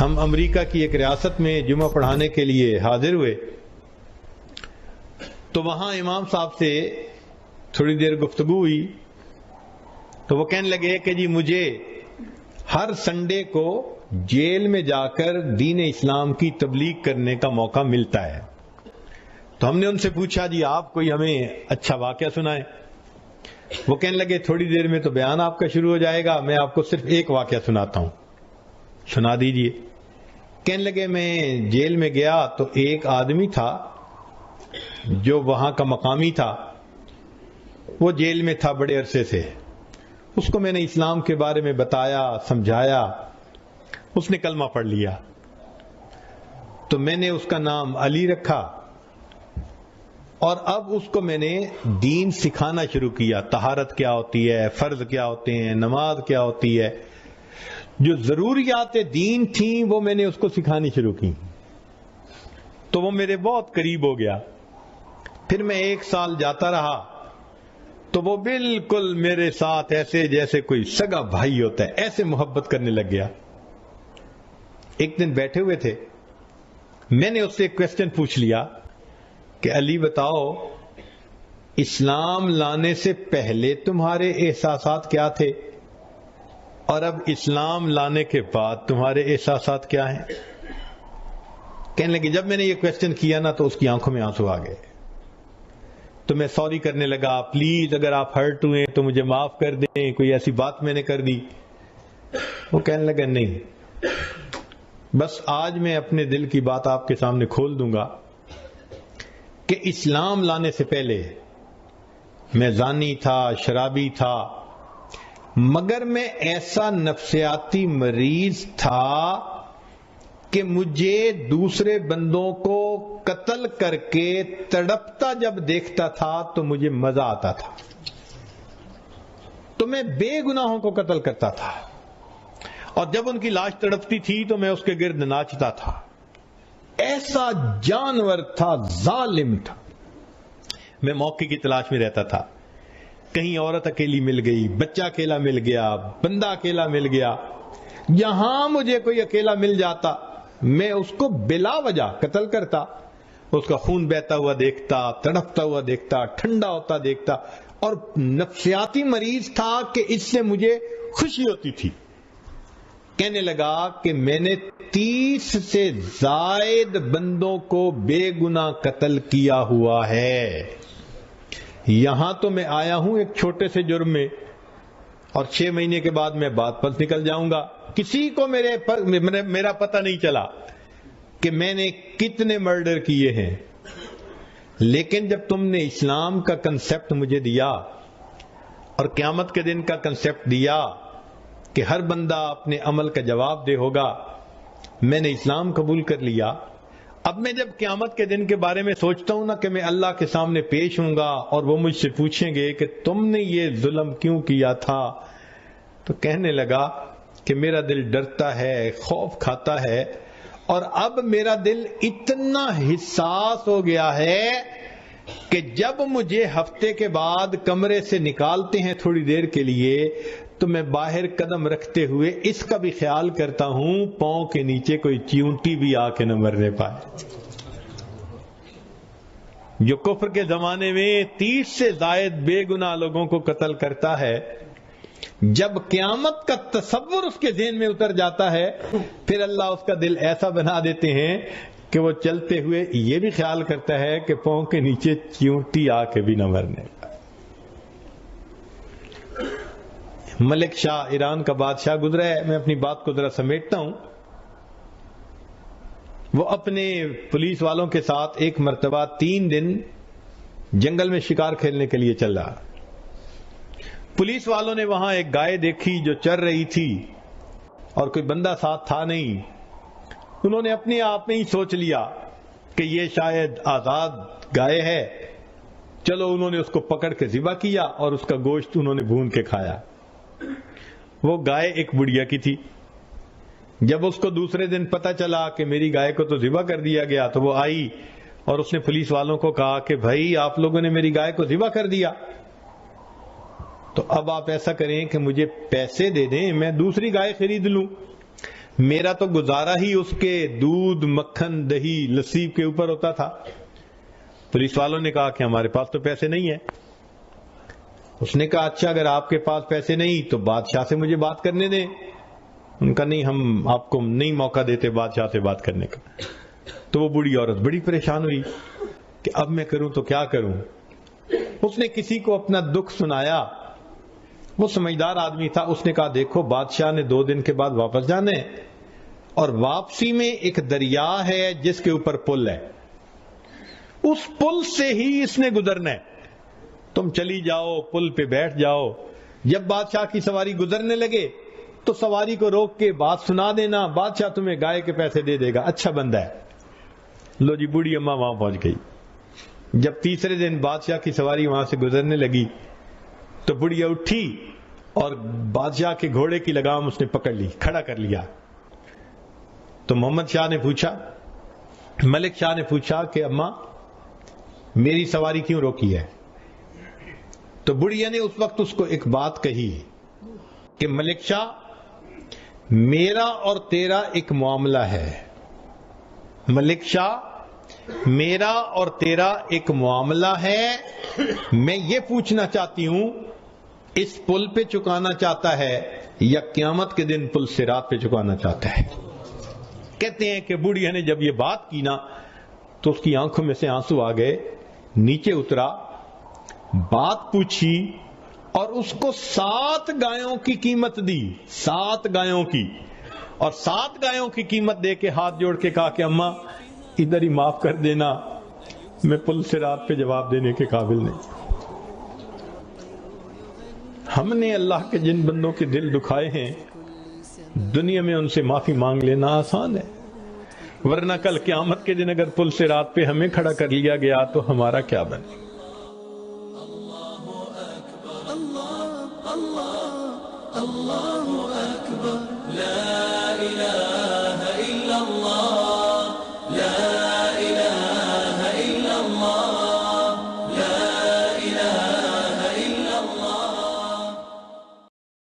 ہم امریکہ کی ایک ریاست میں جمعہ پڑھانے کے لیے حاضر ہوئے تو وہاں امام صاحب سے تھوڑی دیر گفتگو ہوئی تو وہ کہنے لگے کہ جی مجھے ہر سنڈے کو جیل میں جا کر دین اسلام کی تبلیغ کرنے کا موقع ملتا ہے. تو ہم نے ان سے پوچھا جی آپ کوئی ہمیں اچھا واقعہ سنائیں. وہ کہنے لگے تھوڑی دیر میں تو بیان آپ کا شروع ہو جائے گا, میں آپ کو صرف ایک واقعہ سناتا ہوں, سنا دیجئے. کہنے لگے میں جیل میں گیا تو ایک آدمی تھا جو وہاں کا مقامی تھا, وہ جیل میں تھا بڑے عرصے سے. اس کو میں نے اسلام کے بارے میں بتایا, سمجھایا, اس نے کلمہ پڑھ لیا. تو میں نے اس کا نام علی رکھا اور اب اس کو میں نے دین سکھانا شروع کیا. طہارت کیا ہوتی ہے, فرض کیا ہوتے ہیں, نماز کیا ہوتی ہے, جو ضروریات دین تھیں وہ میں نے اس کو سکھانی شروع کی. تو وہ میرے بہت قریب ہو گیا. پھر میں 1 سال جاتا رہا تو وہ بالکل میرے ساتھ ایسے جیسے کوئی سگا بھائی ہوتا ہے, ایسے محبت کرنے لگ گیا. ایک دن بیٹھے ہوئے تھے, میں نے اس سے ایک کوسچن پوچھ لیا کہ علی بتاؤ اسلام لانے سے پہلے تمہارے احساسات کیا تھے اور اب اسلام لانے کے بعد تمہارے احساسات کیا ہیں؟ کہنے لگے جب میں نے یہ کوسچن کیا نا تو اس کی آنکھوں میں آنسو آ گئے. تو میں سوری کرنے لگا, پلیز اگر آپ ہرٹ ہوئے تو مجھے معاف کر دیں, کوئی ایسی بات میں نے کر دی. وہ کہنے لگا نہیں, بس آج میں اپنے دل کی بات آپ کے سامنے کھول دوں گا کہ اسلام لانے سے پہلے میں زانی تھا, شرابی تھا, مگر میں ایسا نفسیاتی مریض تھا کہ مجھے دوسرے بندوں کو قتل کر کے تڑپتا جب دیکھتا تھا تو مجھے مزہ آتا تھا. تو میں بے گناہوں کو قتل کرتا تھا اور جب ان کی لاش تڑپتی تھی تو میں اس کے گرد ناچتا تھا. ایسا جانور تھا, ظالم تھا. میں موقع کی تلاش میں رہتا تھا. کہیں عورت اکیلی مل گئی, بچہ اکیلا مل گیا, بندہ اکیلا مل گیا, یہاں مجھے کوئی اکیلا مل جاتا میں اس کو بلا وجہ قتل کرتا. اس کا خون بہتا ہوا دیکھتا, تڑپتا ہوا دیکھتا, ٹھنڈا ہوتا دیکھتا, اور نفسیاتی مریض تھا کہ اس سے مجھے خوشی ہوتی تھی. کہنے لگا کہ میں نے 30 سے زائد بندوں کو بے گناہ قتل کیا ہوا ہے. یہاں تو میں آیا ہوں ایک چھوٹے سے جرم میں اور 6 مہینے کے بعد میں بات پر نکل جاؤں گا. کسی کو میرا پتہ نہیں چلا کہ میں نے کتنے مرڈر کیے ہیں. لیکن جب تم نے اسلام کا کنسپٹ مجھے دیا اور قیامت کے دن کا کنسپٹ دیا کہ ہر بندہ اپنے عمل کا جواب دے ہوگا, میں نے اسلام قبول کر لیا. اب میں جب قیامت کے دن کے بارے میں سوچتا ہوں نا کہ میں اللہ کے سامنے پیش ہوں گا اور وہ مجھ سے پوچھیں گے کہ تم نے یہ ظلم کیوں کیا تھا, تو کہنے لگا کہ میرا دل ڈرتا ہے, خوف کھاتا ہے, اور اب میرا دل اتنا حساس ہو گیا ہے کہ جب مجھے ہفتے کے بعد کمرے سے نکالتے ہیں تھوڑی دیر کے لیے تو میں باہر قدم رکھتے ہوئے اس کا بھی خیال کرتا ہوں پاؤں کے نیچے کوئی چیونٹی بھی آ کے نہ مرنے پائے. جو کفر کے زمانے میں 30 سے زائد بے گناہ لوگوں کو قتل کرتا ہے, جب قیامت کا تصور اس کے ذہن میں اتر جاتا ہے پھر اللہ اس کا دل ایسا بنا دیتے ہیں کہ وہ چلتے ہوئے یہ بھی خیال کرتا ہے کہ پاؤں کے نیچے چیونٹی آ کے بھی نہ مرنے. ملک شاہ ایران کا بادشاہ گزرا ہے, میں اپنی بات کو ذرا سمیٹتا ہوں. وہ اپنے پولیس والوں کے ساتھ ایک مرتبہ 3 دن جنگل میں شکار کھیلنے کے لیے چل رہا. پولیس والوں نے وہاں ایک گائے دیکھی جو چر رہی تھی اور کوئی بندہ ساتھ تھا نہیں. انہوں نے اپنے آپ میں ہی سوچ لیا کہ یہ شاید آزاد گائے ہے. چلو انہوں نے اس کو پکڑ کے ذبح کیا اور اس کا گوشت انہوں نے بھون کے کھایا. وہ گائے ایک بڑھیا کی تھی. جب اس کو دوسرے دن پتا چلا کہ میری گائے کو تو ذبح کر دیا گیا تو وہ آئی اور اس نے پولیس والوں کو کہا کہ بھائی آپ لوگوں نے میری گائے کو ذبح کر دیا, تو اب آپ ایسا کریں کہ مجھے پیسے دے دیں, میں دوسری گائے خرید لوں. میرا تو گزارا ہی اس کے دودھ، مکھن، دہی، لسی کے اوپر ہوتا تھا۔ پولیس والوں نے کہا کہ ہمارے پاس تو پیسے نہیں ہیں۔ اس نے کہا اچھا اگر آپ کے پاس پیسے نہیں تو بادشاہ سے مجھے بات کرنے دیں۔ ان کا نہیں، ہم آپ کو نہیں موقع دیتے بادشاہ سے بات کرنے کا۔ تو وہ بوڑھی عورت بڑی پریشان ہوئی کہ اب میں کروں تو کیا کروں۔ اس نے کسی کو اپنا دکھ سنایا، وہ سمجھدار آدمی تھا، اس نے کہا دیکھو بادشاہ نے 2 دن کے بعد واپس جانا ہے، اور واپسی میں ایک دریا ہے جس کے اوپر پل ہے، اس پل سے ہی اس نے گزرنا ہے، تم چلی جاؤ پل پہ بیٹھ جاؤ، جب بادشاہ کی سواری گزرنے لگے تو سواری کو روک کے بات سنا دینا، بادشاہ تمہیں گائے کے پیسے دے دے گا، اچھا بندہ ہے۔ لو جی بوڑھی اماں وہاں پہنچ گئی۔ جب تیسرے دن بادشاہ کی سواری وہاں سے گزرنے لگی تو بڑھیا اٹھی اور بادشاہ کے گھوڑے کی لگام اس نے پکڑ لی، کھڑا کر لیا۔ تو محمد شاہ نے پوچھا، ملک شاہ نے پوچھا کہ اماں میری سواری کیوں روکی ہے؟ تو بڑھیا نے اس وقت اس کو ایک بات کہی کہ ملک شاہ میرا اور تیرا ایک معاملہ ہے، ملک شاہ میرا اور تیرا ایک معاملہ ہے، میں یہ پوچھنا چاہتی ہوں اس پل پہ چکانا چاہتا ہے یا قیامت کے دن پل صراط پہ چکانا چاہتا ہے؟ کہتے ہیں کہ بوڑھیا نے جب یہ بات کی نا تو اس کی آنکھوں میں سے آنسو آ گئے، نیچے اترا، بات پوچھی اور اس کو 7 گایوں کی قیمت دی، 7 گایوں کی، اور 7 گایوں کی قیمت دے کے ہاتھ جوڑ کے کہا کہ اماں ادھر ہی معاف کر دینا، میں پل صراط پہ جواب دینے کے قابل نہیں۔ ہم نے اللہ کے جن بندوں کے دل دکھائے ہیں دنیا میں ان سے معافی مانگ لینا آسان ہے، ورنہ کل قیامت کے دن اگر پل صراط پہ ہمیں کھڑا کر لیا گیا تو ہمارا کیا بنے؟ اللہ